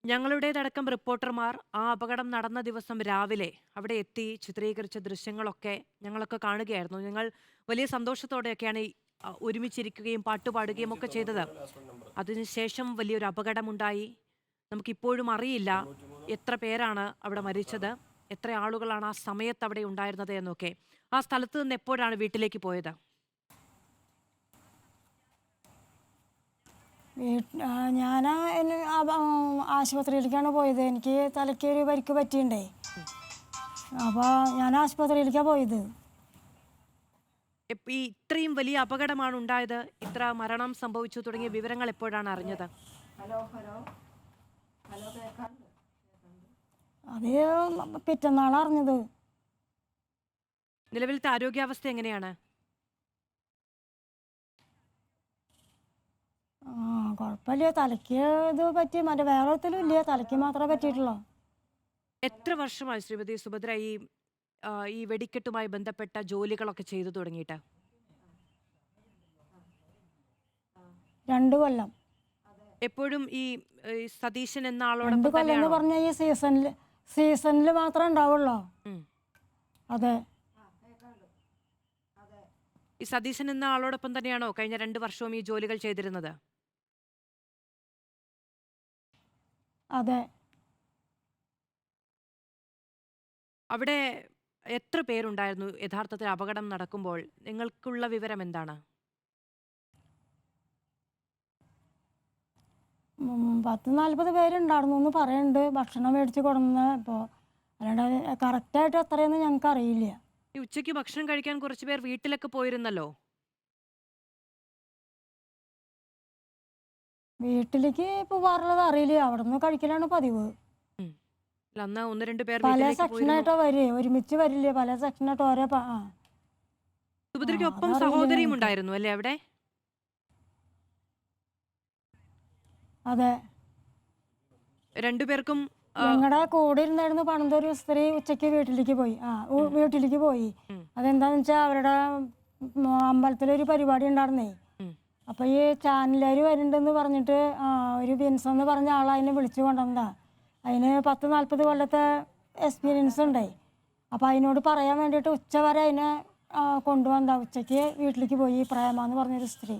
ഞങ്ങളുടേതടക്കം റിപ്പോർട്ടർമാർ ആ അപകടം നടന്ന ദിവസം രാവിലെ അവിടെ എത്തി ചിത്രീകരിച്ച ദൃശ്യങ്ങളൊക്കെ ഞങ്ങളൊക്കെ കാണുകയായിരുന്നു. ഞങ്ങൾ വലിയ സന്തോഷത്തോടെയൊക്കെയാണ് ഒരുമിച്ചിരിക്കുകയും പാട്ടുപാടുകയും ഒക്കെ ചെയ്തത്. അതിനുശേഷം വലിയൊരു അപകടമുണ്ടായി. നമുക്കിപ്പോഴും അറിയില്ല എത്ര പേരാണ് അവിടെ മരിച്ചത്, എത്ര ആളുകളാണ് ആ സമയത്ത് അവിടെ ഉണ്ടായിരുന്നത് എന്നൊക്കെ. ആ സ്ഥലത്ത് നിന്ന് എപ്പോഴാണ് വീട്ടിലേക്ക് പോയത്? ഞാൻ ആശുപത്രിയിലേക്കാണ് പോയത്. എനിക്ക് തലയ്ക്ക് ഒരു പരിക്ക് പറ്റിയിട്ടുണ്ടേ. അപ്പോൾ ഞാൻ ആശുപത്രിയിലേക്കാണ് പോയത്. ഈ ഇത്രയും വലിയ അപകടമാണ് ഉണ്ടായത്, ഇത്ര മരണം സംഭവിച്ചു തുടങ്ങിയ വിവരങ്ങൾ എപ്പോഴാണ് അറിഞ്ഞത്? അത് പിറ്റന്നാളാണ് അറിഞ്ഞത്. നിലവിലത്തെ ആരോഗ്യാവസ്ഥ എങ്ങനെയാണ്? കുഴപ്പമില്ല. തലയ്ക്ക് ഇത് പറ്റി, മറ്റേ വേറെ ഒത്തിലും ഇല്ല, തലയ്ക്ക് മാത്രമേ പറ്റിയിട്ടുള്ളൂ. എത്ര വർഷമായി ശ്രീമതി സുഭദ്ര ഈ വെടിക്കെട്ടുമായി ബന്ധപ്പെട്ട ജോലികളൊക്കെ ചെയ്തു തുടങ്ങിയിട്ട്? 2 കൊല്ലം. എപ്പോഴും ഈ സതീശൻ എന്ന 2 ആളോടൊപ്പം കൊല്ലം എന്ന് തന്നെയാണോ? പറഞ്ഞാൽ ഈ സീസണിൽ മാത്രമേ ഉണ്ടാവുള്ളൂ. ഉം. അതെ ഈ സതീശൻ എന്ന ആളോടൊപ്പം തന്നെയാണോ കഴിഞ്ഞ 2 വർഷവും ഈ ജോലികൾ ചെയ്തിരുന്നത്? അതെ. അവിടെ എത്ര പേരുണ്ടായിരുന്നു യഥാർത്ഥത്തിൽ അപകടം നടക്കുമ്പോൾ? നിങ്ങൾക്കുള്ള വിവരം എന്താണ്? 30-40 പേരുണ്ടായിരുന്നു എന്ന് പറയുന്നുണ്ട്. ഭക്ഷണം മേടിച്ച് കൊടുന്ന്. ഇപ്പോൾ അല്ലാണ്ട് കറക്റ്റായിട്ട് എത്രയെന്ന് ഞങ്ങൾക്ക് അറിയില്ല. ഈ ഉച്ചയ്ക്ക് ഭക്ഷണം കഴിക്കാൻ കുറച്ച് പേർ വീട്ടിലൊക്കെ പോയിരുന്നല്ലോ. വീട്ടിലേക്ക് പോകാറുള്ളത് അറിയില്ല. അവിടെ നിന്ന് കഴിക്കലാണ് പതിവ്. ഉം. അല്ല, അന്ന് 1-2 പേർ പല വീട്ടിലേക്ക് പോയിരുന്നു. സെക്ഷനായിട്ടോ വരിക, ഒരുമിച്ച് വരില്ലേ, പല സെക്ഷനായിട്ട് ഓരോ സുഭദ്രയ്ക്കൊപ്പം അതറിയില്ല സഹോദരിയും ഞങ്ങൾക്ക്. ഉണ്ടായിരുന്നു അല്ലേ അവിടെ? അതെ. രണ്ടുപേർക്കും ഞങ്ങളുടെ കൂടെ ഇരുന്നായിരുന്നു പണിത ഒരു സ്ത്രീ ഉച്ചയ്ക്ക് വീട്ടിലേക്ക് പോയി. വീട്ടിലേക്ക് പോയി. ഉം. അതെന്താന്ന് വെച്ചാൽ അവരുടെ അമ്പലത്തിലൊരു പരിപാടി ഉണ്ടായിരുന്നേ. ഉം. അപ്പോൾ ഈ ചാനലുകാർ വരുന്നുണ്ടെന്ന് പറഞ്ഞിട്ട് ഒരു ബിൻസ് എന്ന് പറഞ്ഞ ആൾ അതിനെ വിളിച്ചു കൊണ്ടുവന്നതാ. അതിന് 10-40 കൊല്ലത്തെ എക്സ്പീരിയൻസ് ഉണ്ടായി. അപ്പോൾ അതിനോട് പറയാൻ വേണ്ടിയിട്ട് ഉച്ച വരെ അതിനെ കൊണ്ടുവന്നതാ. ഉച്ചയ്ക്ക് വീട്ടിലേക്ക് പോയി പ്രേമ എന്ന് പറഞ്ഞൊരു സ്ത്രീ.